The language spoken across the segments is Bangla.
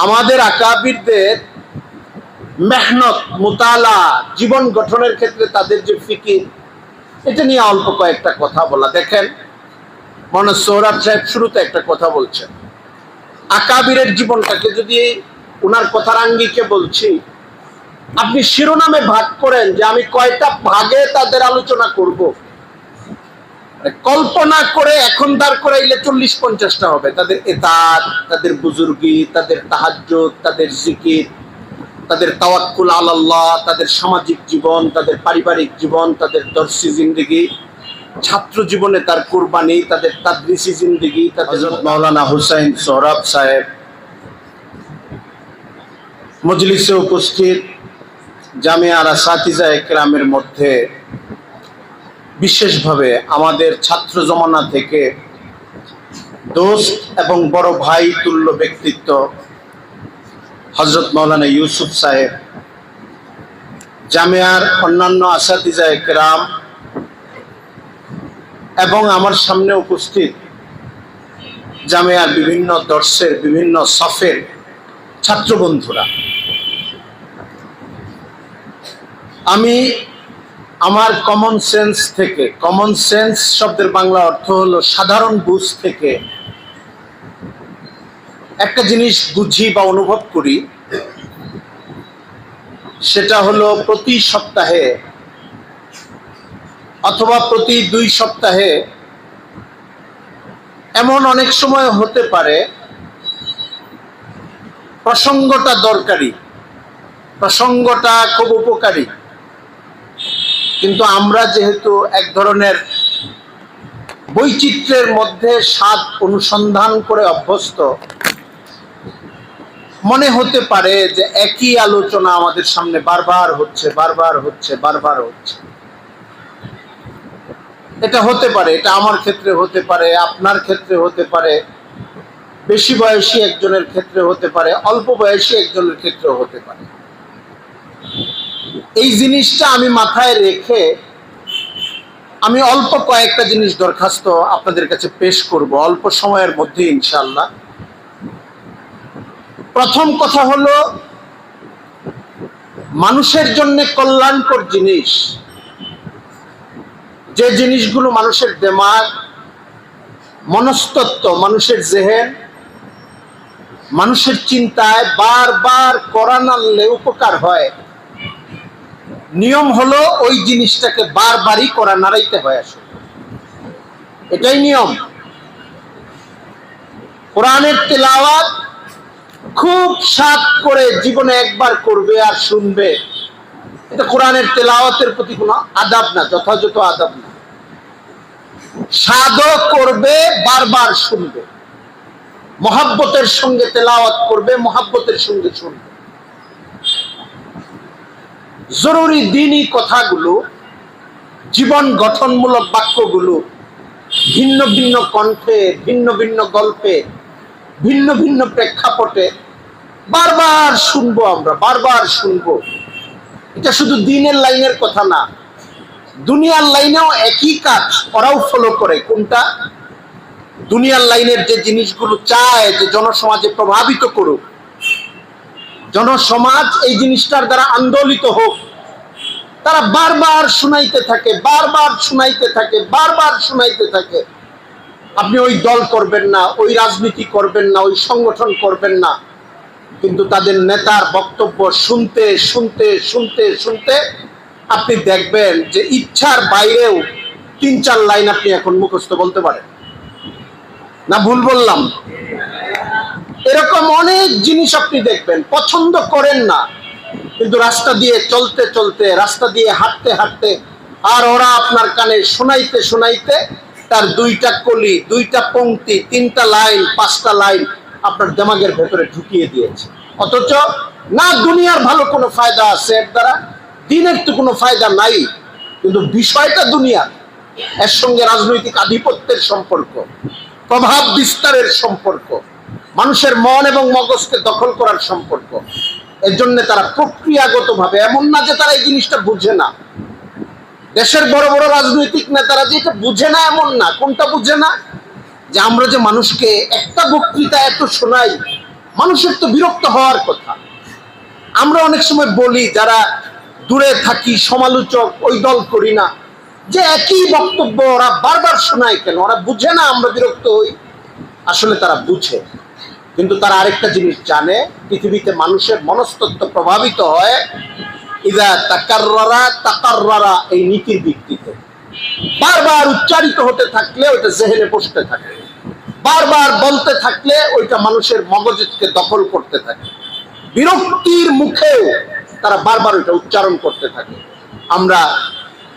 আমাদের আকাবিরদের মেহনত মুতালা জীবন গঠনের ক্ষেত্রে তাদের যে ফিকির, এটা নিয়ে অল্প কয়েকটা কথা বলা। দেখেন, মনে সোহরাব সাহেব শুরুতে একটা কথা বলছেন, আকাবিরের জীবনটাকে যদি উনার কথার আঙ্গিকে বলছি, আপনি শিরোনামে ভাগ করেন যে আমি কয়টা ভাগে তাদের আলোচনা করব, কল্পনা করে এখন দাঁড় করাইলে 40-50টা হবে। তাদের ইতাআত, তাদের বুজুর্গি, তাদের তাহাজ্জুদ, তাদের জিকির, তাদের তাওয়াক্কুল আলাল্লাহ, তাদের সামাজিক জীবন, তাদের পারিবারিক জীবন, তাদের দর্শী জিন্দেগি, ছাত্র জীবনে তার কুরবানি, তাদের তাদরিসি জিন্দেগি। হযরত মাওলানা হুসাইন সোহরাব সাহেব মজলিসে উপস্থিত জামিয়ার আসাতিজায়ে কেরামের মধ্যে বিশেষভাবে আমাদের ছাত্র জমানা থেকে দোস্ত এবং বড় ভাই তুল্য ব্যক্তিত্ব হযরত মাওলানা ইউসুফ সাহেব, জামিয়ার অন্যান্য আসাতিজায়ে কেরাম এবং আমার সামনে উপস্থিত জামিয়ার বিভিন্ন দর্শের বিভিন্ন সফের ছাত্র বন্ধুরা, আমি আমার কমন সেন্স থেকে, কমন সেন্স শব্দের বাংলা অর্থ হলো সাধারণ বুঝ থেকে একটা জিনিস বুঝি বা অনুভব করি, সেটা হলো প্রতি সপ্তাহে অথবা প্রতি 2 সপ্তাহে এমন অনেক সময় হতে পারে প্রসঙ্গটা দরকারি, প্রসঙ্গটা খুব উপকারী, কিন্তু আমরা যেহেতু এক ধরনের বৈচিত্র্যের মধ্যে স্বাদ অনুসন্ধান করে অভ্যস্ত, মনে হতে পারে যে একই আলোচনা আমাদের সামনে বারবার হচ্ছে, বারবার হচ্ছে, বারবার হচ্ছে। এটা হতে পারে, এটা আমার ক্ষেত্রে হতে পারে, আপনার ক্ষেত্রে হতে পারে, বেশি বয়সী একজনের ক্ষেত্রে হতে পারে, অল্প বয়সী একজনের ক্ষেত্রে হতে পারে। এই জিনিসটা আমি মাথায় রেখে আমি অল্প কয়েকটা জিনিস দরখাস্ত আপনাদের কাছে পেশ করব অল্প সময়ের মধ্যে ইনশাআল্লাহ। প্রথম কথা হলো, মানুষের জন্য কল্যাণকর জিনিস, যে জিনিসগুলো মানুষের দিমাগ, মনস্তত্ত্ব, মানুষের জেহেন, মানুষের চিন্তায় বারবার করা নাড়লে উপকার হয়, নিয়ম হলো ওই জিনিসটাকে বারবারই করা নাড়াইতে হয়। আসলে এটাই নিয়ম। কোরআনের তেলাওয়াত খুব সাধ করে জীবনে একবার করবে আর শুনবে, এটা কোরআনের তেলাওয়াতের প্রতি কোনো আদাব না, যথাযথ আদাব না। সাধও করবে, বারবার শুনবে, মহাব্বতের সঙ্গে তেলাওয়াত করবে, মহাব্বতের সঙ্গে শুনবে। জরুরি দ্বীনি কথাগুলো, জীবন গঠনমূলক বাক্যগুলো ভিন্ন ভিন্ন কণ্ঠে, ভিন্ন ভিন্ন গল্পে, ভিন্ন ভিন্ন প্রেক্ষাপটে বারবার শুনবো, আমরা বারবার শুনবো। এটা শুধু দ্বীনের লাইনের কথা না, দুনিয়ার লাইনেও একই কাজ ওরাও ফলো করে। কোনটা? দুনিয়ার লাইনের যে জিনিসগুলো চায় যে জনসমাজে প্রভাবিত করুক, জনসমাজ এই জিনিসটার দ্বারা আন্দোলিত হোক, তারা বারবার শুনাইতে থাকে, বারবার শুনাইতে থাকে, বারবার শুনাইতে থাকে। আপনি ওই দল করবেন না, ওই রাজনীতি করবেন না, ওই সংগঠন করবেন না, কিন্তু তাদের নেতার বক্তব্য শুনতে শুনতে শুনতে শুনতে আপনি দেখবেন যে ইচ্ছার বাইরেও 3-4 লাইন আপনি এখন মুখস্থ বলতে পারেন না। ভুল বললাম? এরকম অনেক জিনিস আপনি দেখবেন, পছন্দ করেন না, কিন্তু রাস্তা দিয়ে চলতে চলতে, রাস্তা দিয়ে হাঁটতে হাঁটতে, আর ওরা আপনার কানে শোনাইতে শোনাইতে তার 2টা কলি, 2টা পংক্তি, 3টা লাইন, 5টা লাইন আপনার দিমাগের ভেতরে ঢুকিয়ে দিয়েছে। অথচ না দুনিয়ার ভালো কোনো ফায়দা আছে এর দ্বারা, দ্বীনের তো কোনো ফায়দা নাই, কিন্তু বিষয়টা দুনিয়ার, এর সঙ্গে রাজনৈতিক আধিপত্যের সম্পর্ক, প্রভাব বিস্তারের সম্পর্ক, মানুষের মন এবং মগজকে দখল করার সম্পর্ক। এর জন্য তারা প্রক্রিয়াগতভাবে, এমন না যে তারা এই জিনিসটা বুঝে না, দেশের বড় বড় রাজনৈতিক নেতারা যে এটা বুঝে না এমন না। কোনটা বুঝে না? যে আমরা যে মানুষকে একটা বক্তৃতা এত শোনাই, মানুষের তো বিরক্ত হওয়ার কথা। আমরা অনেক সময় বলি যারা দূরে থাকি, সমালোচক, ওই দল করি না, যে একই বক্তব্য ওরা বারবার শোনায় কেন? ওরা বুঝে না আমরা বিরক্ত হই? আসলে তারা বুঝে, কিন্তু তারা আরেকটা জিনিস জানে, পৃথিবীতে মানুষের মনস্তত্ত্ব প্রভাবিত হয় ইদা তাকাররারা তাকাররারা, এই নীতির ভিত্তিতে। বারবার উচ্চারিত হতে থাকলে ওইটা জেহেনে বসতে থাকে, বারবার বলতে থাকলে ওইটা মানুষের মগজকে দখল করতে থাকে, বিরক্তির মুখেও তারা বারবার ওইটা উচ্চারণ করতে থাকে। আমরা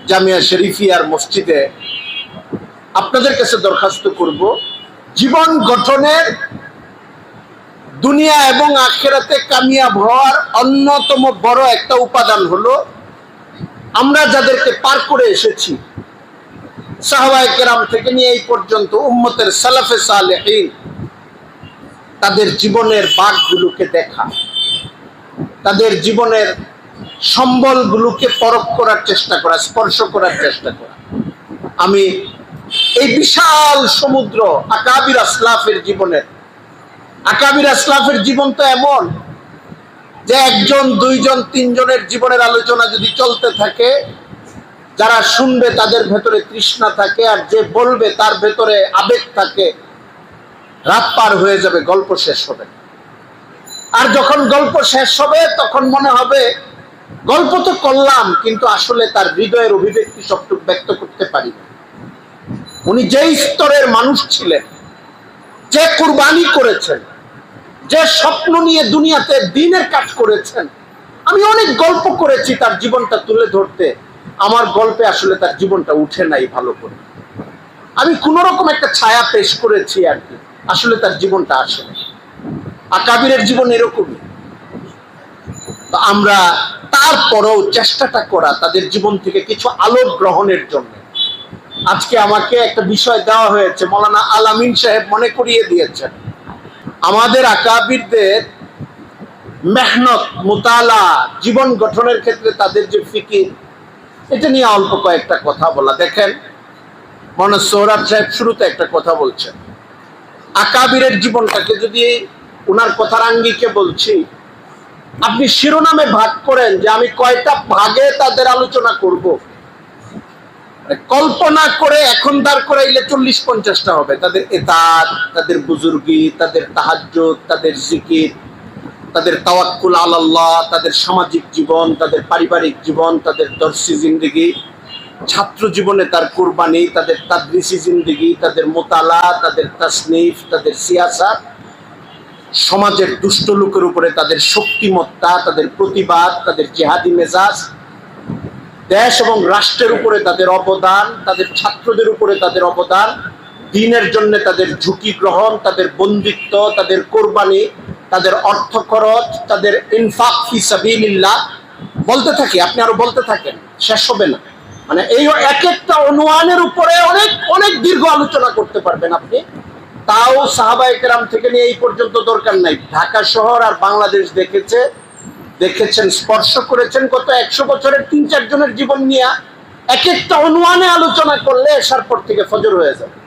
জামিয়া শরীফিয়ার মসজিদে আপনাদের কাছে দরখাস্ত করব, জীবন গঠনের, দুনিয়া এবং আখিরাতে কামিয়াব হওয়ার অন্যতম বড় একটা উপাদান হলো আমরা যাদেরকে পার করে এসেছি, সাহাবায়ে কেরাম থেকে নিয়ে এই পর্যন্ত উম্মতের সালাফে সালেহিন, তাদের জীবনের বাঁকগুলোকে দেখা, তাদের জীবনের সম্বলগুলোকে পরখ করার চেষ্টা করা, স্পর্শ করার চেষ্টা করা। আমি এই বিশাল সমুদ্র আকাবির আসলাফের জীবনের, আকাবির আসলাফের জীবন তো এমন যে একজন, দুইজন, তিনজনের জীবনের আলোচনা যদি চলতে থাকে, যারা শুনবে তাদের ভেতরে তৃষ্ণা থাকে, আর যে বলবে তার ভেতরে আবেগ থাকে, রাত পার হয়ে যাবে, গল্প শেষ হবে। আর যখন গল্প শেষ হবে তখন মনে হবে গল্প তো করলাম, কিন্তু আসলে তার হৃদয়ের অভিব্যক্তি সবটুকু ব্যক্ত করতে পারি না। উনি যেই স্তরের মানুষ ছিলেন, যে কুরবানি করেছেন, যে স্বপ্ন নিয়ে দুনিয়াতে দিনের কাজ করেছেন, আমি অনেক গল্প করেছি তার জীবনটা তুলে ধরতে, আমার গল্পে আসলে তার জীবনটা উঠে নাই ভালো করে। আমি কোন রকম একটা ছায়া পেশ করেছি আর কি, আসলে তার জীবনটা আসে না। আকাবিরের জীবন এরকমই। তো আমরা তারপরেও চেষ্টাটা করা তাদের জীবন থেকে কিছু আলো গ্রহণের জন্য। আজকে আমাকে একটা বিষয় দেওয়া হয়েছে, মাওলানা আল আমিন সাহেব মনে করিয়ে দিয়েছেন, আমাদের আকাবিরদের মেহনত, মুতালা, জীবন গঠনের ক্ষেত্রে তাদের যে ফিকির, এটা নিয়ে অল্প কয়েকটা কথা বলা। দেখেন, মাওলানা সোহরাব সাহেব শুরুতে একটা কথা বলছেন, আকাবিরের জীবনটাকে যদি উনার কথার আঙ্গিকে বলছি, আপনি শিরোনামে ভাগ করেন যে আমি কয়টা ভাগে তাদের আলোচনা করব, কল্পনা করে এখন দাঁড় করাইলে 40-50টা হবে। তাদের ইতাত, তাদের বুজুর্গি, তাদের তাহাজ্জুদ, তাদের জিকির, তাদের তাওয়াক্কুল আলাল্লাহ, তাদের সামাজিক জীবন, তাদের পারিবারিক জীবন, তাদের দর্শী জিন্দেগি, ছাত্র জীবনে তার কুরবানি, তাদের তাদরিসি জিন্দেগি, তাদের মোতালা, তাদের তাসনিফ, তাদের সিয়াসাত, সমাজের দুষ্ট লোকের উপরে তাদের শক্তিমত্তা, তাদের প্রতিবাদ, তাদের জিহাদি মেজাজ, দেশ এবং রাষ্ট্রের উপরে তাদের অবদান, তাদের ছাত্রদের উপরে তাদের অবদান, দ্বীনের জন্য তাদের ঝুঁকি গ্রহণ, তাদের বন্দিত্ব, তাদের কোরবানি, তাদের অর্থ খরচ, তাদের ইনফাক ফি সাবিলিল্লাহ, বলতে থাকি, আপনি আরো বলতে থাকেন, শেষ হবে না। মানে এই এক একটা অনুয়ানের উপরে অনেক অনেক দীর্ঘ আলোচনা করতে পারবেন আপনি। তাও সাহাবায়ে কেরাম থেকে নিয়ে এই পর্যন্ত দরকার নাই। ঢাকা শহর আর বাংলাদেশ দেখেছেন, স্পর্শ করেছেন, গত 100 বছরের 3-4 জনের জীবন নিয়ে এক একটা অনুয়ানে আলোচনা করলে এসার পর থেকে ফজর হয়ে যাবে।